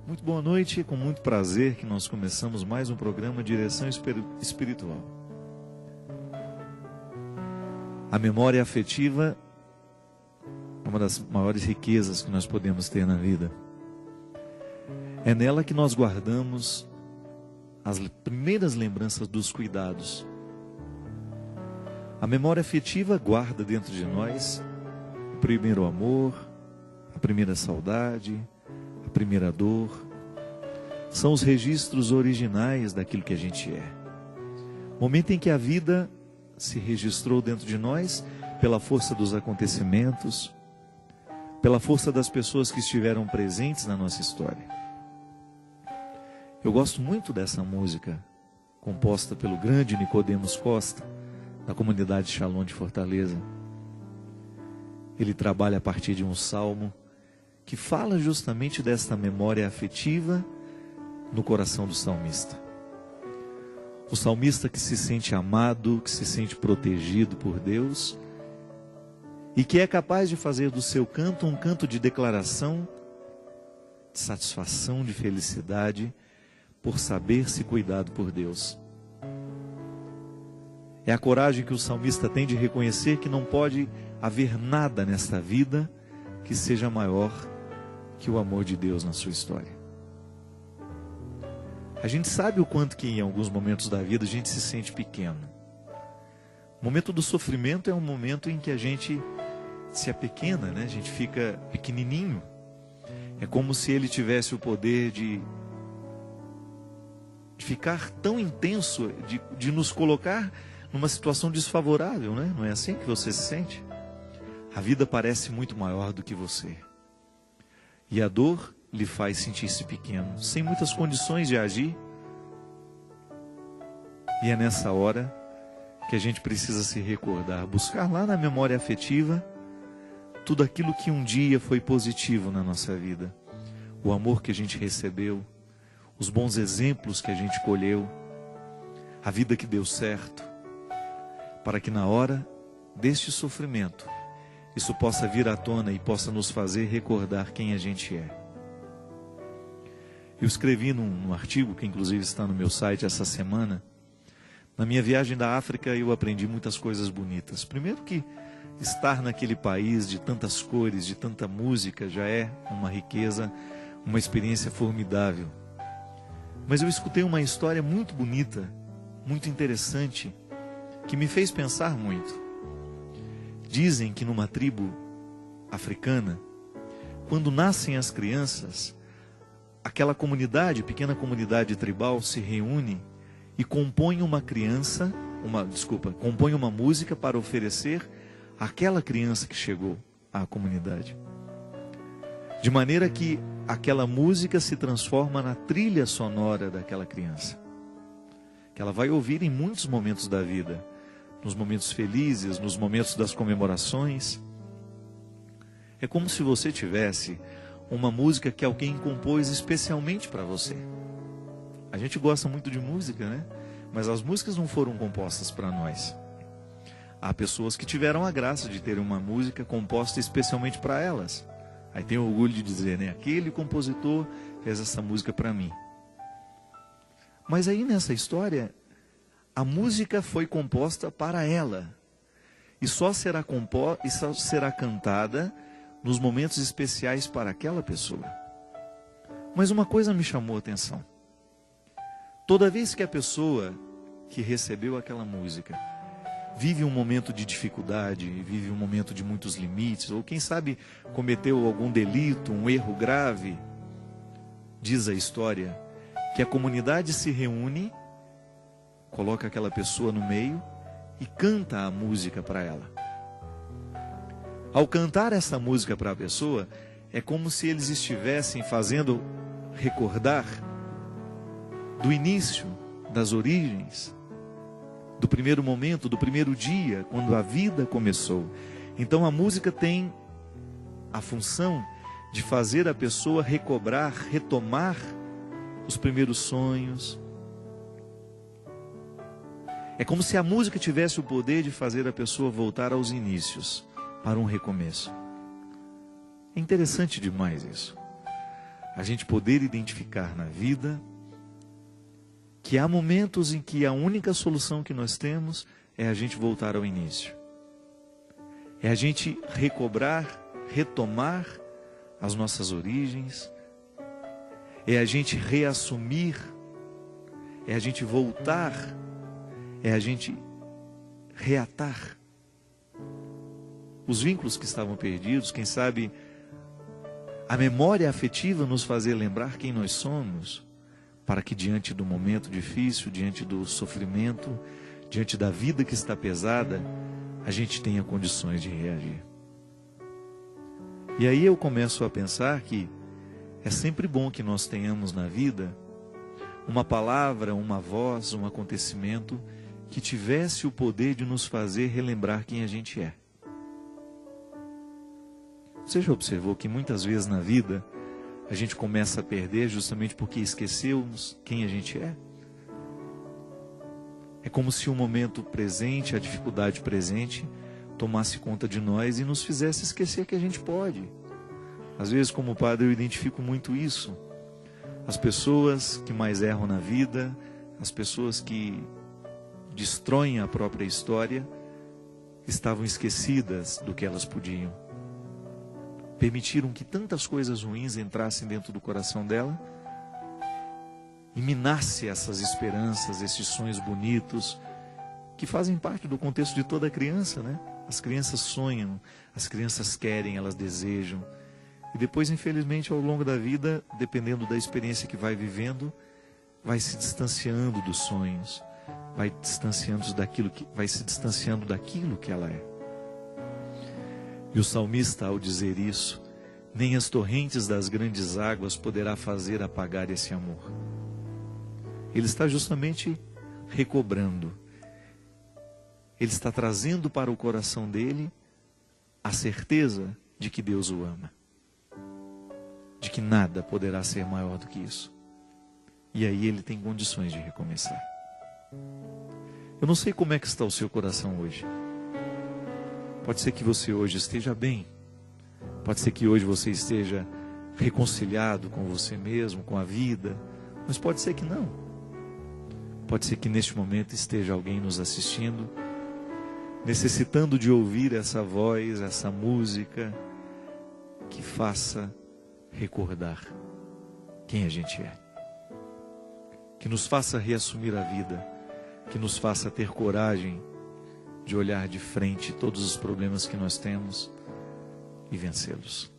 Muito boa noite, com muito prazer que nós começamos mais um programa Direção Espiritual. A memória afetiva é uma das maiores riquezas que nós podemos ter na vida. É nela que nós guardamos as primeiras lembranças dos cuidados. A memória afetiva guarda dentro de nós o primeiro amor, a primeira saudade, a primeira dor. São os registros originais daquilo que a gente é. Momento em que a vida se registrou dentro de nós pela força dos acontecimentos, pela força das pessoas que estiveram presentes na nossa história. Eu gosto muito dessa música, composta pelo grande Nicodemos Costa, da comunidade Shalom de Fortaleza. Ele trabalha a partir de um salmo que fala justamente desta memória afetiva no coração do salmista. O salmista que se sente amado, que se sente protegido por Deus e que é capaz de fazer do seu canto um canto de declaração, de satisfação, de felicidade, por saber-se cuidado por Deus. É a coragem que o salmista tem de reconhecer que não pode haver nada nesta vida que seja maior que o amor de Deus na sua história. A gente sabe o quanto que em alguns momentos da vida a gente se sente pequeno. O momento do sofrimento é um momento em que a gente se apequena, né? A gente fica pequenininho. É como se ele tivesse o poder de ficar tão intenso, de nos colocar numa situação desfavorável, né? Não é assim que você se sente? A vida parece muito maior do que você. E a dor lhe faz sentir-se pequeno, sem muitas condições de agir. E é nessa hora que a gente precisa se recordar, buscar lá na memória afetiva tudo aquilo que um dia foi positivo na nossa vida. O amor que a gente recebeu, os bons exemplos que a gente colheu, a vida que deu certo, para que na hora deste sofrimento, isso possa vir à tona e possa nos fazer recordar quem a gente é. Eu escrevi num artigo, que inclusive está no meu site essa semana, na minha viagem da África eu aprendi muitas coisas bonitas. Primeiro que estar naquele país de tantas cores, de tanta música, já é uma riqueza, uma experiência formidável. Mas eu escutei uma história muito bonita, muito interessante, que me fez pensar muito. Dizem que numa tribo africana, quando nascem as crianças, aquela comunidade, pequena comunidade tribal, se reúne e compõe compõe uma música para oferecer àquela criança que chegou à comunidade. De maneira que aquela música se transforma na trilha sonora daquela criança, que ela vai ouvir em muitos momentos da vida, nos momentos felizes, nos momentos das comemorações. É como se você tivesse uma música que alguém compôs especialmente para você. A gente gosta muito de música, né? Mas as músicas não foram compostas para nós. Há pessoas que tiveram a graça de ter uma música composta especialmente para elas. Aí tem orgulho de dizer, né? Aquele compositor fez essa música para mim. Mas aí nessa história, a música foi composta para ela. E só será cantada nos momentos especiais para aquela pessoa. Mas uma coisa me chamou a atenção. Toda vez que a pessoa que recebeu aquela música vive um momento de dificuldade, vive um momento de muitos limites, ou quem sabe cometeu algum delito, um erro grave, diz a história que a comunidade se reúne, coloca aquela pessoa no meio e canta a música para ela. Ao cantar essa música para a pessoa, é como se eles estivessem fazendo recordar do início, das origens, do primeiro momento, do primeiro dia, quando a vida começou. Então a música tem a função de fazer a pessoa retomar os primeiros sonhos. É como se a música tivesse o poder de fazer a pessoa voltar aos inícios, para um recomeço. É interessante demais isso. a gente poder identificar na vida que há momentos em que a única solução que nós temos é a gente voltar ao início. É a gente recobrar, retomar as nossas origens, é a gente reassumir, é a gente voltar, é a gente reatar os vínculos que estavam perdidos. Quem sabe a memória afetiva nos fazer lembrar quem nós somos, para que diante do momento difícil, diante do sofrimento, diante da vida que está pesada, a gente tenha condições de reagir. E aí eu começo a pensar que é sempre bom que nós tenhamos na vida uma palavra, uma voz, um acontecimento que tivesse o poder de nos fazer relembrar quem a gente é. Você já observou que muitas vezes na vida a gente começa a perder justamente porque esquecemos quem a gente é? É como se o momento presente, a dificuldade presente, tomasse conta de nós e nos fizesse esquecer que a gente pode. Às vezes, como padre, eu identifico muito isso. As pessoas que mais erram na vida, as pessoas que destroem a própria história, estavam esquecidas do que elas podiam. Permitiram que tantas coisas ruins entrassem dentro do coração dela e minasse essas esperanças, esses sonhos bonitos que fazem parte do contexto de toda criança, né? As crianças sonham, as crianças querem, elas desejam. E depois, infelizmente, ao longo da vida, dependendo da experiência que vai vivendo, vai se distanciando dos sonhos, vai se distanciando daquilo que ela é. E o salmista, ao dizer isso, nem as torrentes das grandes águas poderá fazer apagar esse amor. Ele está justamente recobrando. Ele está trazendo para o coração dele a certeza de que Deus o ama. De que nada poderá ser maior do que isso. E aí ele tem condições de recomeçar. Eu não sei como é que está o seu coração hoje. Pode ser que você hoje esteja bem. Pode ser que hoje você esteja reconciliado com você mesmo, com a vida. Mas pode ser que não. Pode ser que neste momento esteja alguém nos assistindo, necessitando de ouvir essa voz, essa música, que faça recordar quem a gente é. Que nos faça reassumir a vida, que nos faça ter coragem de olhar de frente todos os problemas que nós temos e vencê-los.